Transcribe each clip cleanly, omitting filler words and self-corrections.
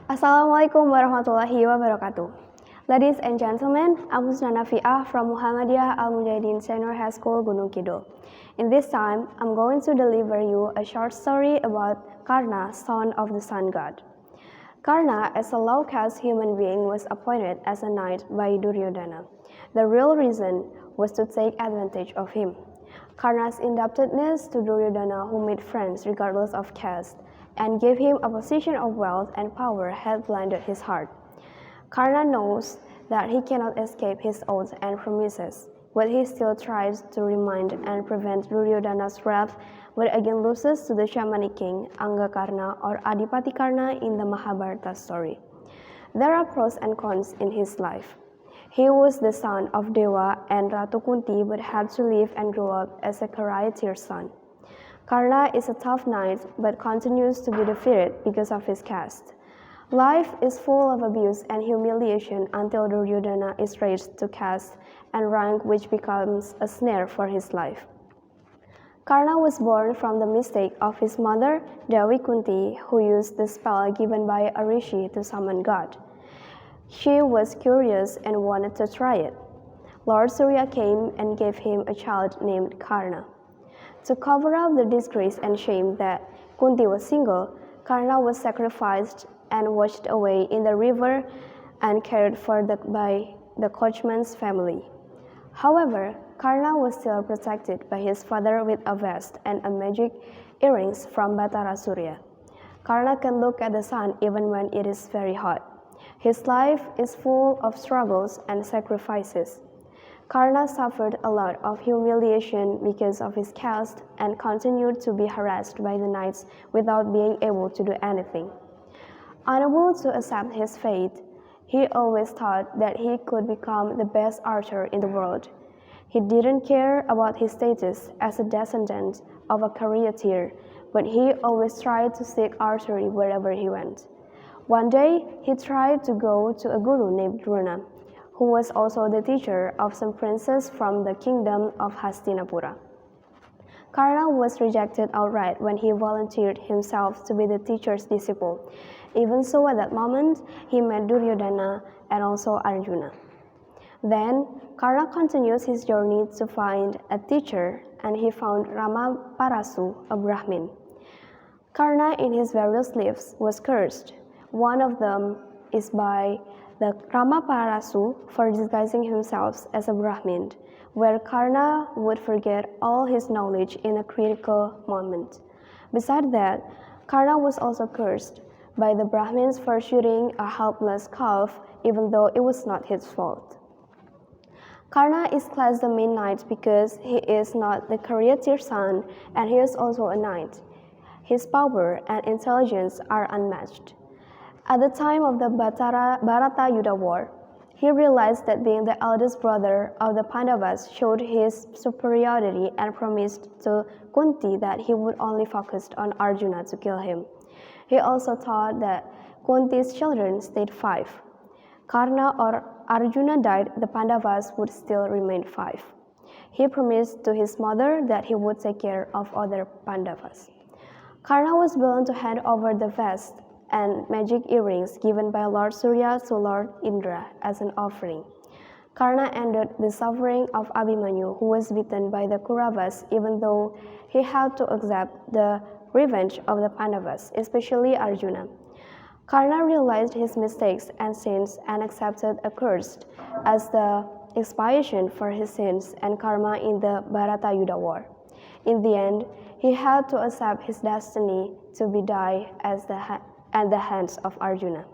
Assalamualaikum warahmatullahi wabarakatuh. Ladies and gentlemen, I'm Husnana Fi'ah from Muhammadiyah Al Mujahidin Senior High School, Gunung Kidul. In this time, I'm going to deliver you a short story about Karna, son of the sun god. Karna, as a low-caste human being, was appointed as a knight by Duryodhana. The real reason was to take advantage of him. Karna's indebtedness to Duryodhana, who made friends regardless of caste, and gave him a position of wealth and power, had blinded his heart. Karna knows that he cannot escape his oaths and promises, but he still tries to remind and prevent Duryodhana's wrath, but again loses to the shamanic king Anggakarna or Adipati Karna in the Mahabharata story. There are pros and cons in his life. He was the son of Dewa and Ratu Kunti, but had to live and grow up as a charioteer's son. Karna is a tough knight, but continues to be defeated because of his caste. Life is full of abuse and humiliation until Duryodhana is raised to caste and rank, which becomes a snare for his life. Karna was born from the mistake of his mother, Dewi Kunti, who used the spell given by a rishi to summon God. She was curious and wanted to try it. Lord Surya came and gave him a child named Karna. To cover up the disgrace and shame that Kunti was single, Karna was sacrificed and washed away in the river and cared for by the coachman's family. However, Karna was still protected by his father with a vest and a magic earrings from Batara Surya. Karna can look at the sun even when it is very hot. His life is full of struggles and sacrifices. Karna suffered a lot of humiliation because of his caste and continued to be harassed by the knights without being able to do anything. Unable to accept his fate, he always thought that he could become the best archer in the world. He didn't care about his status as a descendant of a charioteer, but he always tried to seek archery wherever he went. One day, he tried to go to a guru named Drona, who was also the teacher of some princes from the kingdom of Hastinapura. Karna was rejected outright when he volunteered himself to be the teacher's disciple. Even so, at that moment, he met Duryodhana and also Arjuna. Then, Karna continues his journey to find a teacher, and he found Ramaparasu, a Brahmin. Karna, in his various lives, was cursed. One of them is by the Ramaparasu for disguising himself as a Brahmin, where Karna would forget all his knowledge in a critical moment. Besides that, Karna was also cursed by the Brahmins for shooting a helpless calf, even though it was not his fault. Karna is classed the main knight because he is not the charioteer's son, and he is also a knight. His power and intelligence are unmatched. At the time of the Bharata Yuddha war, he realized that being the eldest brother of the Pandavas showed his superiority and promised to Kunti that he would only focus on Arjuna to kill him. He also thought that Kunti's children stayed 5. Karna or Arjuna died, the Pandavas would still remain 5. He promised to his mother that he would take care of other Pandavas. Karna was willing to hand over the vest and magic earrings given by Lord Surya to Lord Indra as an offering. Karna ended the suffering of Abhimanyu, who was beaten by the Kauravas, even though he had to accept the revenge of the Pandavas, especially Arjuna. Karna realized his mistakes and sins and accepted a curse as the expiation for his sins and karma in the Bharata Yuddha war. In the end, he had to accept his destiny to be die at the hands of Arjuna.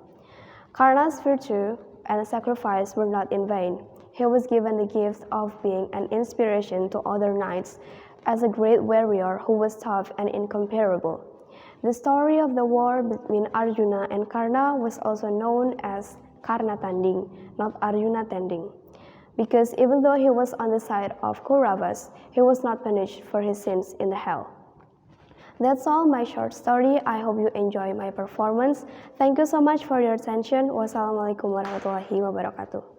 Karna's virtue and sacrifice were not in vain. He was given the gift of being an inspiration to other knights as a great warrior who was tough and incomparable. The story of the war between Arjuna and Karna was also known as Karna Tanding, not Arjuna Tanding, because even though he was on the side of Kauravas, he was not punished for his sins in the hell. That's all my short story. I hope you enjoy my performance. Thank you so much for your attention. Wassalamualaikum warahmatullahi wabarakatuh.